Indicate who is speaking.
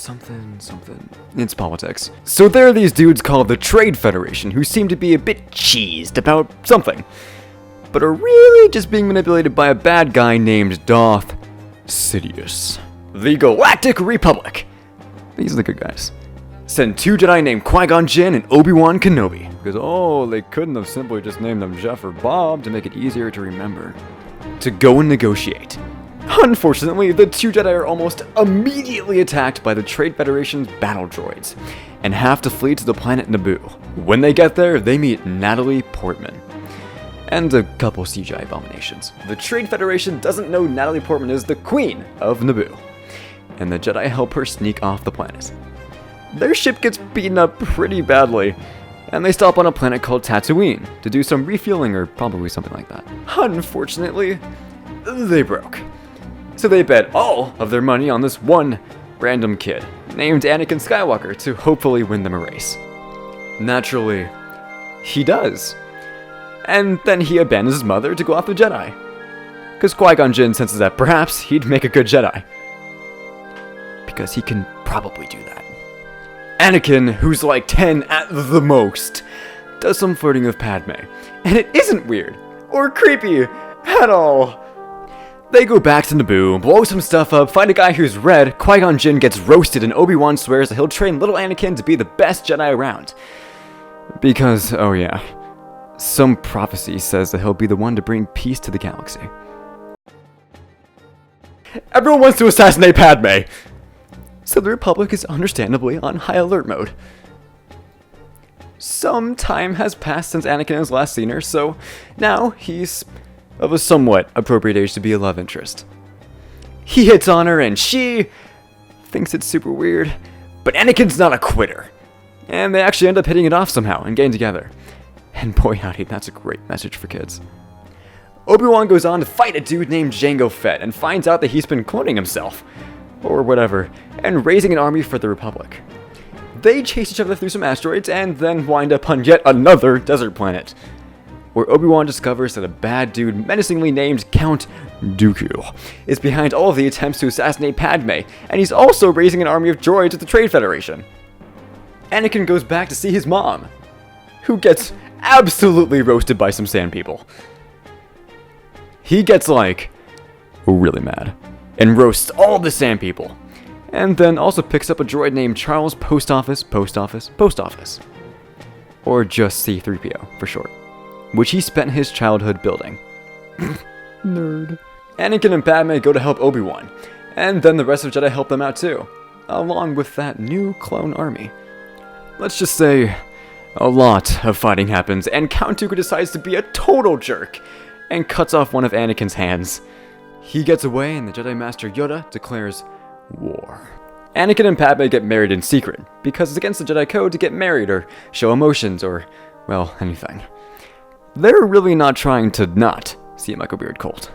Speaker 1: something. It's politics. So there are these dudes called the Trade Federation who seem to be a bit cheesed about something, but are really just being manipulated by a bad guy named Darth Sidious. The Galactic Republic, these are the good guys, send 2 Jedi named Qui-Gon Jinn and Obi-Wan Kenobi. Because, they couldn't have simply just named them Jeff or Bob to make it easier to remember. To go and negotiate. Unfortunately, the 2 Jedi are almost immediately attacked by the Trade Federation's battle droids, and have to flee to the planet Naboo. When they get there, they meet Natalie Portman, and a couple CGI abominations. The Trade Federation doesn't know Natalie Portman is the Queen of Naboo, and the Jedi help her sneak off the planet. Their ship gets beaten up pretty badly, and they stop on a planet called Tatooine to do some refueling or probably something like that. Unfortunately, they broke. So they bet all of their money on this one random kid named Anakin Skywalker to hopefully win them a race. Naturally, he does. And then he abandons his mother to go off the Jedi. Because Qui-Gon Jinn senses that perhaps he'd make a good Jedi. Because he can probably do that. Anakin, who's like 10 at the most, does some flirting with Padme. And it isn't weird or creepy at all. They go back to Naboo, blow some stuff up, find a guy who's red, Qui-Gon Jinn gets roasted, and Obi-Wan swears that he'll train little Anakin to be the best Jedi around. Because, some prophecy says that he'll be the one to bring peace to the galaxy. Everyone wants to assassinate Padme! So the Republic is understandably on high alert mode. Some time has passed since Anakin has last seen her, so now he's of a somewhat appropriate age to be a love interest. He hits on her and she thinks it's super weird, but Anakin's not a quitter. And they actually end up hitting it off somehow and getting together. And boy howdy, that's a great message for kids. Obi-Wan goes on to fight a dude named Jango Fett and finds out that he's been cloning himself, or whatever, and raising an army for the Republic. They chase each other through some asteroids and then wind up on yet another desert planet, where Obi-Wan discovers that a bad dude menacingly named Count Dooku is behind all of the attempts to assassinate Padme, and he's also raising an army of droids at the Trade Federation. Anakin goes back to see his mom, who gets absolutely roasted by some sand people. He gets really mad and roasts all the sand people, and then also picks up a droid named Charles Post Office, or just C-3PO for short, which he spent his childhood building. Nerd. Anakin and Padme go to help Obi-Wan, and then the rest of Jedi help them out too, along with that new clone army. Let's just say a lot of fighting happens, and Count Dooku decides to be a total jerk and cuts off one of Anakin's hands. He gets away, and the Jedi Master Yoda declares war. Anakin and Padme get married in secret, because it's against the Jedi Code to get married or show emotions or, anything. They're really not trying to not seem like a weird cult.